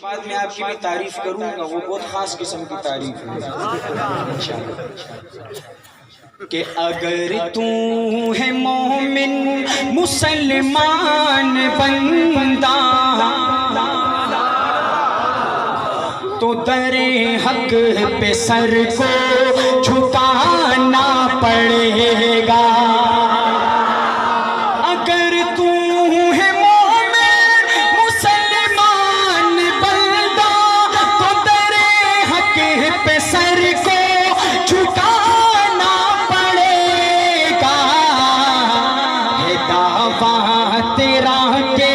بعد میں آپ کی بھی تعریف کروں گا، وہ بہت خاص قسم کی تعریف ہے کہ اگر تو ہے مومن مسلمان بندہ تو در حق پہ سر کو جھکانا پڑے گا۔ اگر تو ہے مومن مسلمان بندہ تو در حق پہ سر کو جھکانا پڑے گا۔ ہے دعویٰ تیرا کہ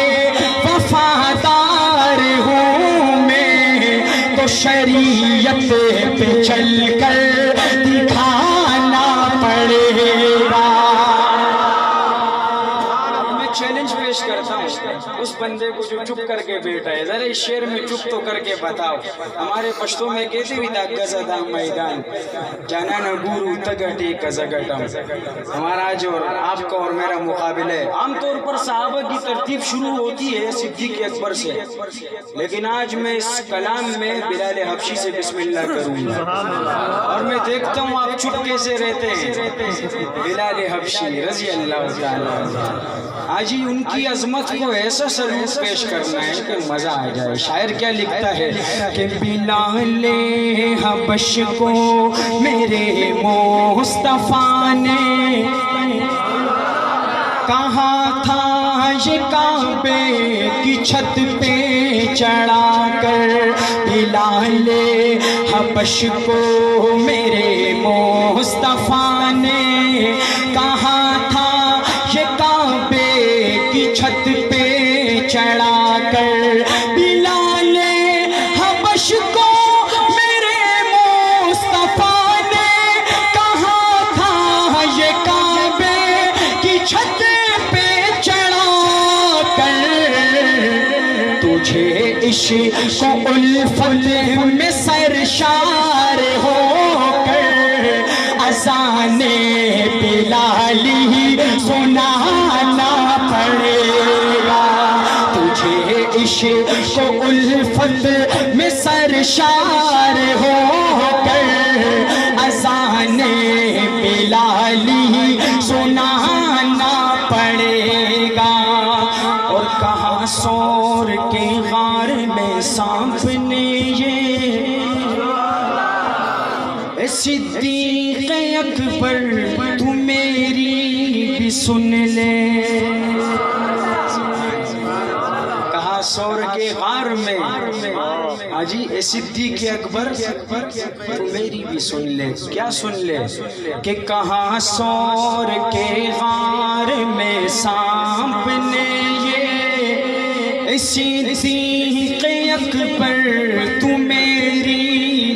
وفادار ہوں میں تو شریعت پہ چل کر دکھانا پڑے گا۔ میں چیلنج پیش کرتا ہوں اس بندے کو جو چپ کر کے بیٹھا ہے، ذرا اس شعر میں چپ تو کر کے بتاؤ۔ ہمارے پشتوں میں کہتے بھی تھا گزدا میدان جانا نہ گورو تگٹی کزگٹم۔ ہمارا جو آپ کا اور میرا مقابلہ ہے، عام طور پر صحابہ کی ترتیب شروع ہوتی ہے صدیق اکبر سے، لیکن آج میں اس کلام میں بلال حبشی سے بسم اللہ کروں گا، اور میں دیکھتا ہوں آپ چپ کیسے رہتے ہیں۔ بلال حبشی رضی اللہ تعالیٰ آج ہی ان کی عظمت کو ایسا سلوک پیش کرنا ہے کہ مزہ آ جائے۔ شاعر کیا لکھتا ہے کہ بلال حبش کو میرے مصطفیٰ نے کہا تھا یہ کعبے کی چھت پہ چڑھا کر۔ بلال حبش کو میرے مصطفیٰ نے کہا تھا یہ کعبے کی چھت پہ چڑھا کر۔ بلال حبش کو میرے مصطفیٰ نے کہا تھا یہ کعبے کی چھت پہ چڑھا کر۔ تجھے عشق و الفت میں سرشار ہو کر اذان بلالی سنانا پڑے گا۔ تجھے عشق و الفت میں سرشار ہو کر اذان بلالی سنانا پڑے گا۔ اور کہاں سور کے غار میں سانپ نے یہ صدیق اکبر تو میری بھی سن لے۔ کہا سور کے غار میں آجی اے صدیق اکبر تو میری بھی سن لے۔ کیا سن لے؟ کہ کہاں سور کے غار میں سانپ نے یہ صدیق اکبر تو میری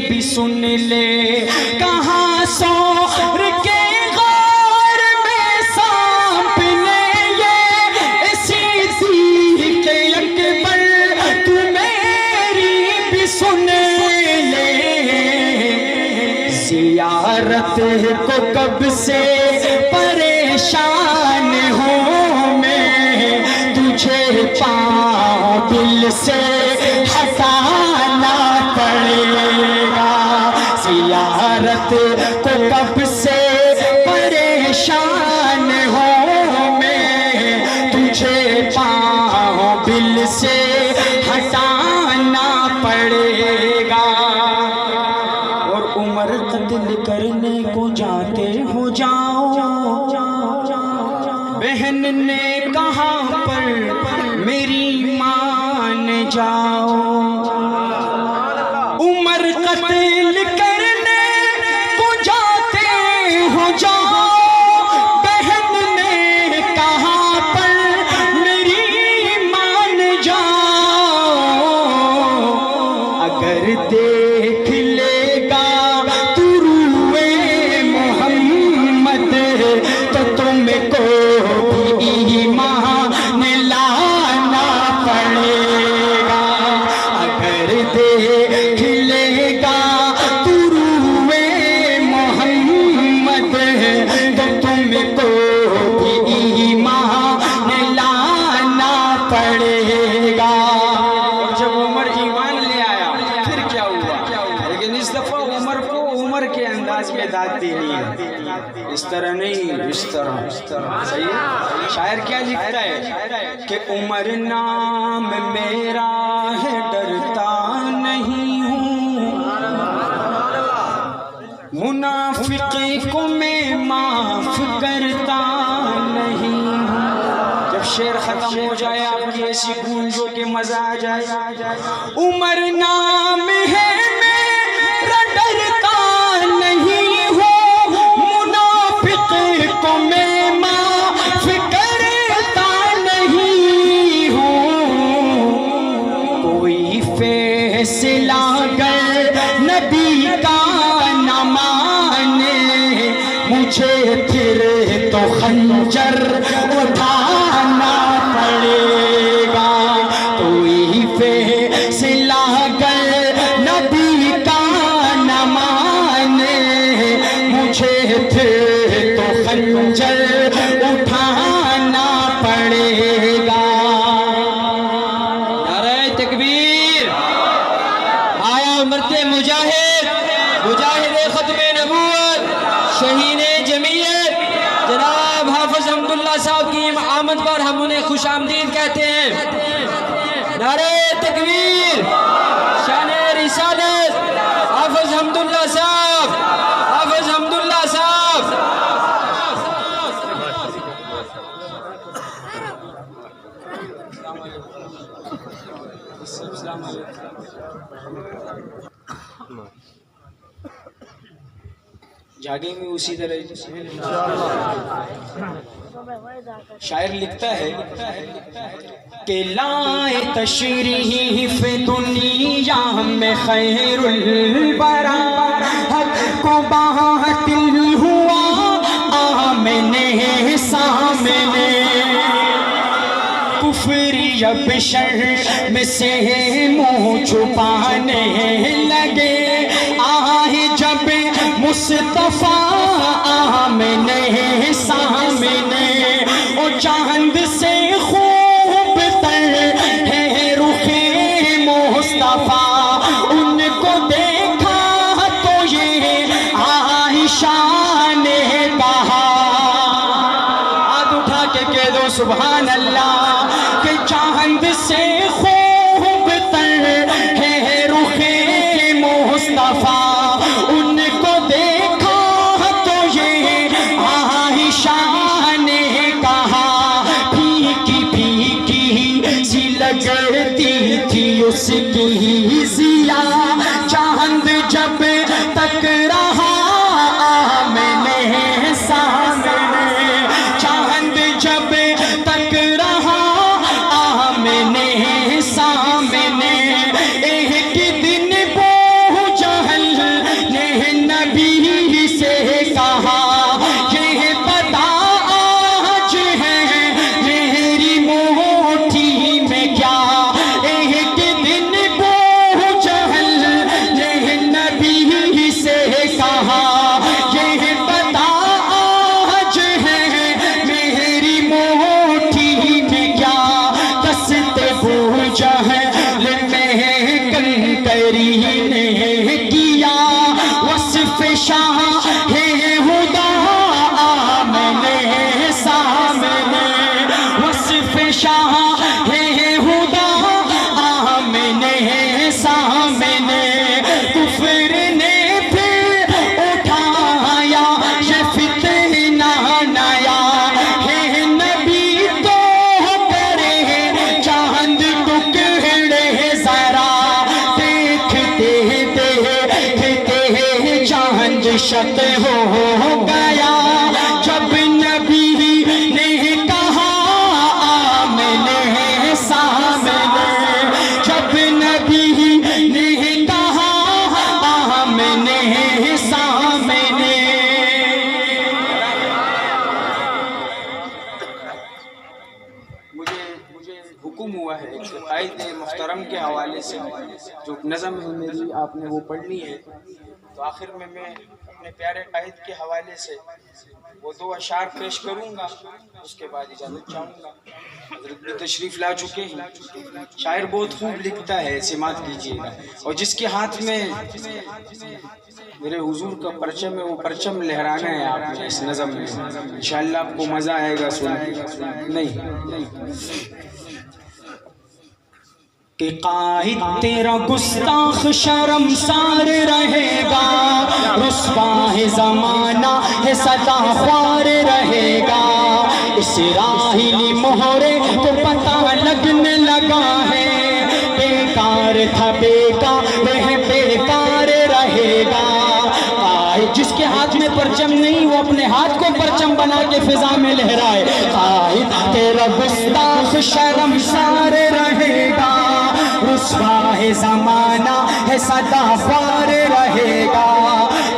بھی سن لے۔ کہاں سور کے غار میں سانپ نے یہ صدیق اکبر تو میری بھی سن لے۔ زیارت کو کب سے پریشان ہوں میں تجھے پاؤں دل سے ہٹانا پڑے گا۔ زیارت کو کب سے پریشان ہوں میں تجھے پاؤں دل سے ہٹانا پڑے گا۔ اور عمر قتل کرنے کو جاتے ہو جاؤ، بہن نے کہا پر میری مان جاؤ۔ عمر قتل کرنے کو جاتے ہو جاؤ، بہن نے کہا پر میری مان جاؤ۔ اگر دیکھ لے گا تو روئے محمد تو تم کو بھی ایمان لانا پڑے گا۔ میں داد دینی ہے، اس طرح نہیں، اس طرح صحیح ہے۔ شاعر کیا لکھتا ہے کہ عمر نام میرا ہے ڈرتا نہیں ہوں، منافق کو میں معاف کرتا نہیں ہوں۔ جب شعر ختم ہو جائے آپ کی ایسی گونجو کے مزہ آ جائے، عمر نام ہے میرا ڈرتا نہیں ہوں، منافق کو میں معاف کرتا نہیں ہوں، کوئی فیصلہ گر نبی کا نہ مانے، مجھے پھر تو خنجر اٹھانا پڑے گا، کوئی فیصلہ گر نبی کا نہ مانے، مجھے پھر تو خنجر اٹھانا پڑے گا۔ نعرہ تکبیر! آیا مرتے مجاہد، مجاہد ختم نبوت، شہید جمعیت جناب حافظ حمداللہ صاحب کی آمد پر ہم انہیں خوش آمدید کہتے ہیں۔ نعرہ تکبیر! شان رسالت حافظ حمداللہ صاحب، حافظ حمداللہ صاحب۔ السلام علیکم۔ جاگیں گے اسی طرح۔ شاعر لکھتا ہے کہ لائے تشریف دنیا میں خیر البرا، حق کو باطل ہوا آمنے سامنے، کفر اب شرم سے منہ چھپانے لگے، آئے جب مصطفیٰ آمنے سامنے، او چاند سے خوب تر ہے رخ مصطفیٰ، ان کو دیکھا تو یہ عائشہ نے کہا، ہاتھ اٹھا کے کہہ دو سبحان اللہ، کہ چاند سے خوب تر ہے رخ مصطفیٰ، ان کو دیکھا تو یہ عائشہ نے کہا، پھیکی پھیکی سی لگتی تھی اس کی ضیا، چاند جب تک رہا آمنے سامنے، چاند جب تک رہا آمنے سامنے، ایک دن ابو جہل نے نبی سے کہا، یہ بتا آج ہے میری مٹھی میں کیا، ایک دن ابو جہل نے نبی سے کہا، یہ بتا آج ہے میری مٹھی میں کیا، دست ابو جہل میں کنکری نے کیا، وصف شاہ ہدا آمنے سامنے، وصف شاہ ہدا آمنے سامنے، کفر نے پھر اٹھایا یہ فتنہ نیا، ہے نبی تو کرے چاند ٹکڑے ذرا، دیکھتے دیکھتے چاند شق ہو گیا، جب نبی نے کہا آمنے سامنے، جب نبی نے کہا آمنے سامنے۔ مجھے حکم ہوا ہے کہ قائد محترم کے حوالے سے جو نظم ہے میری آپ نے وہ پڑھنی ہے، تو آخر میں اپنے پیارے قائد کے حوالے سے وہ 2 اشعار پیش کروں گا، اس کے بعد اجازت چاہوں گا۔ حضرت بھی تشریف لا چکے ہیں، شاعر بہت خوب لکھتا ہے، سماعت کیجیے گا، اور جس کے ہاتھ میں میرے حضور کا پرچم ہے وہ پرچم لہرانا ہے آپ نے اس نظم میں، انشاءاللہ آپ کو مزہ آئے گا سن کے۔ نہیں کہ قائد تیرا گستاخ شرمسار رہے گا، رسوا ہے زمانہ ہے سدا خوار رہے گا، اس راہیلی مہرے کو پتہ لگنے لگا ہے، بیکار تھا بیکار رہے گا۔ قائد جس کے ہاتھ میں پرچم نہیں وہ اپنے ہاتھ کو پرچم بنا کے فضا میں لہرائے۔ قائد تیرا گستاخ شرمسار رہے گا، رسوا ہے زمانہ ہے سدا خوار رہے گا،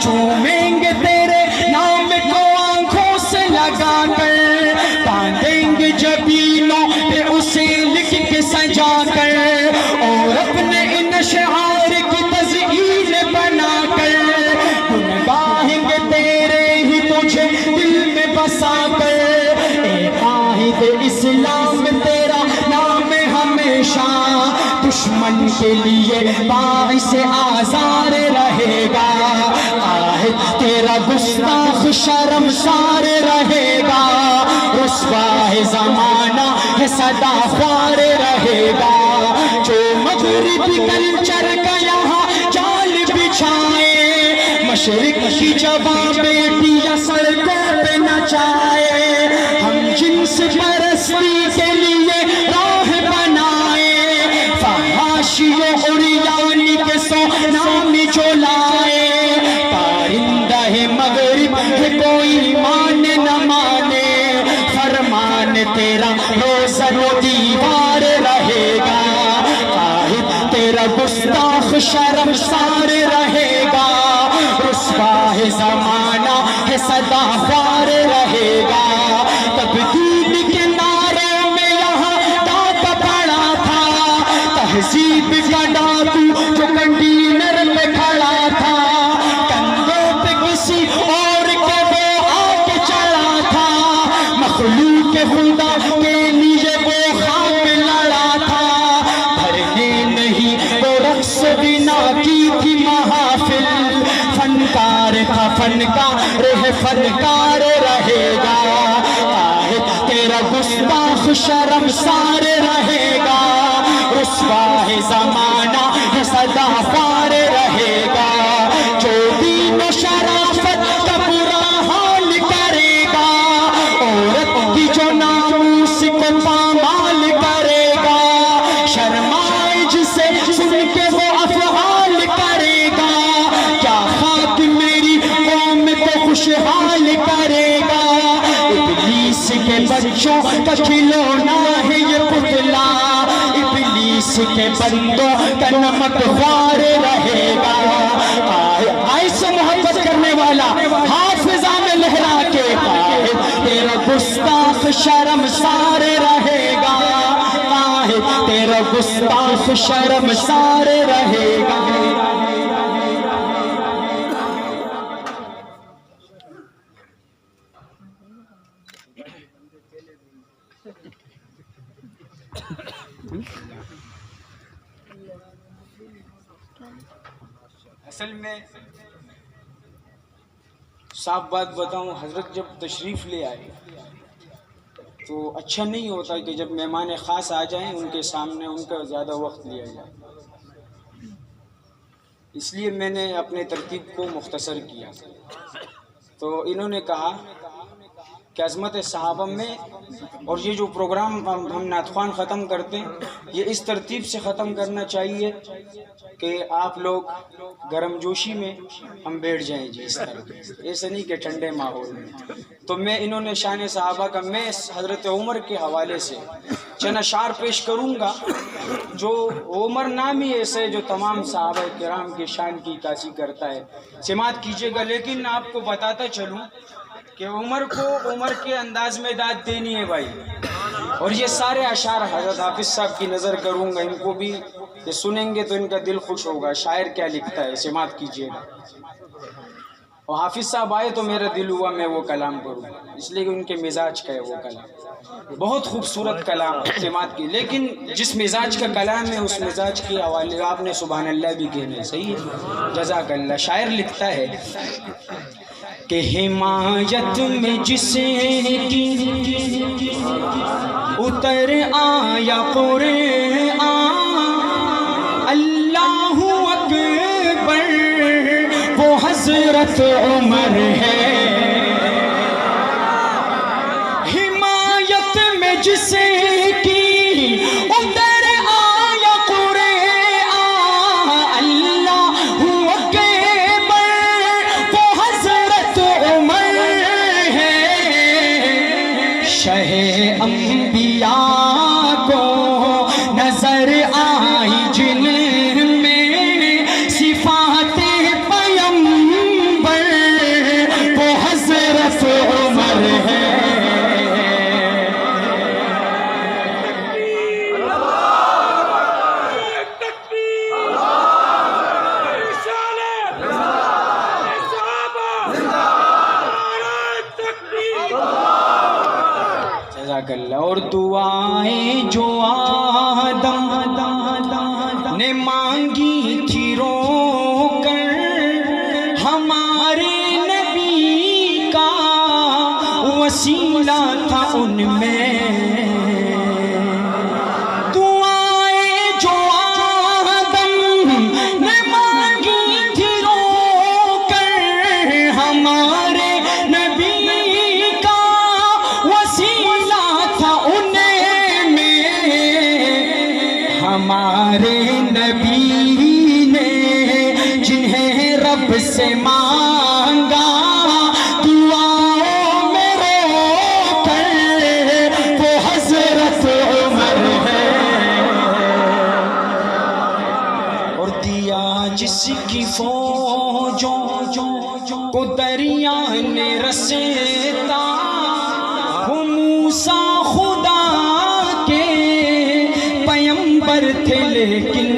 چومیں گے تیرے نام کو آنکھوں سے لگا کر، باندھیں گے جبینوں پہ اسے لکھ کے سجا کر، اور اپنے ان اشعار کی تزئین بنا کر، گنگاہیں گے تیرے ہی تجھے دل میں بسا کر، اے قائد اسلام تیرا نام ہمیشہ دشمن کے لیے باعث آزار رہے گا، قائد تیرا گستاخ شرمسار رہے گا، رسوا ہے زمانہ ہے سدا خوار رہے گا، جو مغربی کلچر کا یہاں جال بچھائے، مشرق کی جوان بیٹیاں سڑکوں پہ نچائے، ہم جنس پرستی کے لیے راہ بنائے، فحاشیوں عریانی کے سو نامی جو لائے، پارندہ ہے مغرب ہے کوئی مان نہ مانے، فرمان تیرا روزن و دیوار رہے گا، قائد تیرا گستاخ شرمسار رہے گا، رسوا ہے زمانہ ہے سدا خوار رہے گا، تبدیل کے نعرے میں یہاں ڈاکہ پڑا تھا، تہذیب کا ڈاکو جو کنٹینر میں کھڑا تھا، کندھوں پہ کسی اور کے وہ آ کے چڑھا تھا، مخلوق خدا کے لیے وہ خاک لڑا تھا، بھرنے نہیں وہ رقص بنا کی تھی محافل، فنکار تھا فنکار ہے فنکار رہے گا، قائد تیرا گستاخ شرمسار رہے گا، رسوا ہے زمانہ ہے سدا خوار رہے گا، جو دین و شرافت کا برا حال کرے گا، عورت کی جو ناموس کو پامال کرے گا، شرمائے جسے سن کے وہ افعال کرے گا، کیا خاک میری قوم کو خوشحال کرے گا، ابلیس کے بچوں کا کھلونا ہے یہ پتلا، ابلیس کے بندوں کا نمک خوار رہے گا، آئے سے محبت کرنے والا حافظہ میں لہرا کے، قائد تیرا گستاخ شرمسار رہے گا، قائد تیرا گستاخ شرمسار رہے گا۔ اصل میں صاف بات بتاؤں، حضرت جب تشریف لے آئے تو اچھا نہیں ہوتا کہ جب مہمان خاص آ جائیں ان کے سامنے ان کا زیادہ وقت لیا جائے، اس لیے میں نے اپنے ترتیب کو مختصر کیا۔ تو انہوں نے کہا کہ عظمت صحابہ میں، اور یہ جو پروگرام ہم نعت خوان ختم کرتے ہیں یہ اس ترتیب سے ختم کرنا چاہیے کہ آپ لوگ گرم جوشی میں ہم بیٹھ جائیں جی، اس طرح ایسے نہیں کہ ٹھنڈے ماحول میں۔ تو میں انہوں نے شان صحابہ کا میں حضرت عمر کے حوالے سے چند اشعار پیش کروں گا، جو عمر نام ہی ایسے جو تمام صحابہ کرام کی شان کی عکاسی کرتا ہے، سماعت کیجیے گا۔ لیکن آپ کو بتاتا چلوں کہ عمر کو عمر کے انداز میں داد دینی ہے بھائی، اور یہ سارے اشعار حضرت حافظ صاحب کی نظر کروں گا، ان کو بھی یہ سنیں گے تو ان کا دل خوش ہوگا، شاعر کیا لکھتا ہے، سماعت کیجیے گا۔ اور حافظ صاحب آئے تو میرا دل ہوا میں وہ کلام کروں، اس لیے کہ ان کے مزاج کا ہے وہ کلام، بہت خوبصورت کلام اعتماد کی، لیکن جس مزاج کا کلام ہے اس مزاج کی حوالے آپ نے سبحان اللہ بھی کہنا، صحیح ہے، جزاک اللہ۔ شاعر لکھتا ہے کہ حمایت میں جسے کی اتر آیا قرآن، اللہ اکبر وہ حضرت عمر ہے، حمایت میں جسے کی اتر آیا قرآن، اللہ اکبر وہ حضرت عمر ہے، شہ انبیاء کو نظر آئی جن میں صفات پیمبر، وہ حضرت عمر ہے۔ جزاک اللہ۔ اور دعائیں جو آدم نے مانگی تھی رو کر، ہمارے نبی کا وسیلہ تھا ان میں، دعائیں جو آدم نے مانگی تھی رو کر، ہمارے نبی کا وسیلہ تھا ان میں، ہمارے نبی نے جنہیں رب سے مانگا دعاؤں میں رو کر، وہ حضرت عمر ہے۔ اور دیا جس کی فوجوں کو دریا نے رسیتا، وہ موسیٰ خدا کے پیمبر تھے، لیکن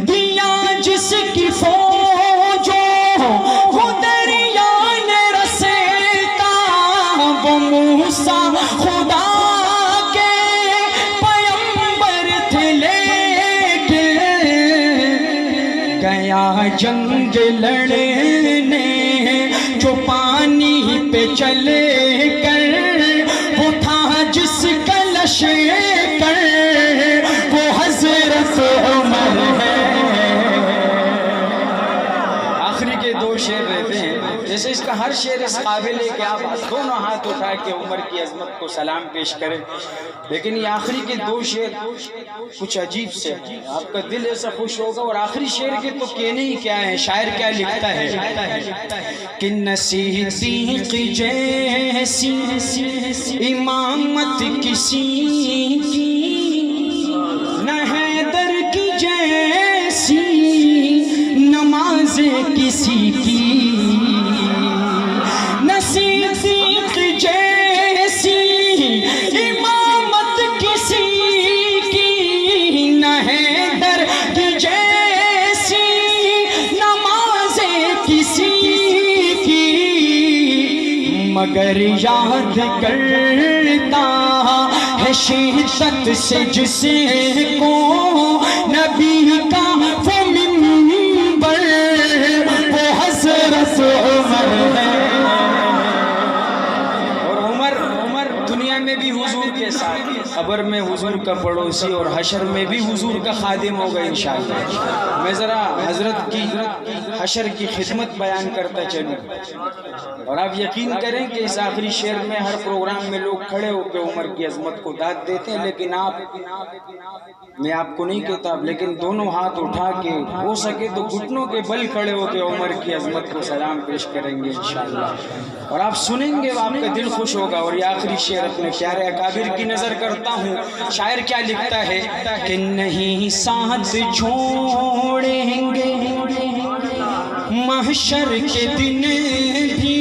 دیا جس کی فوجوں کو دریا نے رسیتا، وہ موسیٰ خدا کے پیمبر تھے، لیکن گیا جنگ لڑنے جو پانی پہ چلے کر، وہ تھا جس کا لشکر، وہ حضرت عمر ہے۔ آخری کے دو شعر رہتے ہیں، جیسے اس کا ہر شعر اس قابل ہے کہ آپ دونوں ہاتھ اٹھا کے عمر کی عظمت کو سلام پیش کریں، لیکن یہ آخری کے دو شعر کچھ عجیب سے ہیں، آپ کا دل ایسا خوش ہوگا۔ اور آخری شعر کے تو کہنے ہی کیا ہے، شاعر کیا لکھتا ہے کہ صدیق جیسی امامت کسی کی، نہ حیدر کی جیسی نماز کسی کی، نہ صدیق جیسی امامت کسی کی، نہ حیدر کی جیسی نماز کسی کی، مگر یاد کرتا ہے شدت سے جس کو نبی کا وہ منبر، وہ حضرت عمر ہے۔ اور عمر دنیا میں بھی حضور کے ساتھ، قبر میں حضور کا پڑوسی، اور حشر میں بھی حضور کا خادم ہوگا انشاءاللہ۔ میں ذرا حضرت کی حشر کی خدمت بیان کرتا چلوں، اور آپ یقین کریں کہ اس آخری شعر میں ہر پروگرام میں لوگ کھڑے ہو کے عمر کی عظمت کو داد دیتے ہیں، لیکن میں آپ کو نہیں کہتا، لیکن دونوں ہاتھ اٹھا کے ہو سکے تو گھٹنوں کے بل کھڑے ہو کے عمر کی عظمت کو سلام پیش کریں گے انشاءاللہ، اور آپ سنیں گے آپ کا دل خوش ہوگا۔ اور یہ آخری شعر اپنے پیارے اکابر کی نظر کرتا ہوں، شاعر کیا لکھتا ہے کہ نہیں ساتھ چھوڑیں گے محشر کے دن بھی،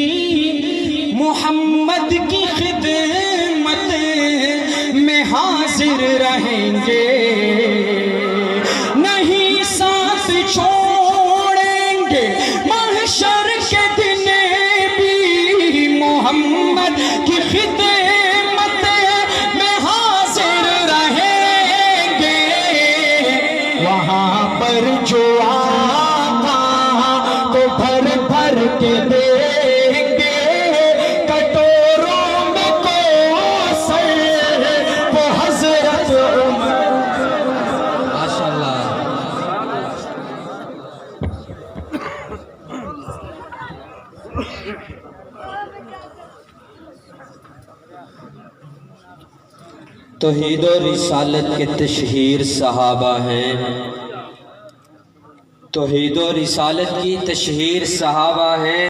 محمد کی خدمت میں حاضر رہیں گے، نہیں ساتھ چھوڑیں گے محشر وہاں پر جو آقا کو بھر بھر کے دیں گے کٹوروں میں کوثر وہ حضرت عمر. ماشاءاللہ. توحید و رسالت کے تشہیر صحابہ ہیں. توحید و رسالت کی تشہیر صحابہ ہیں.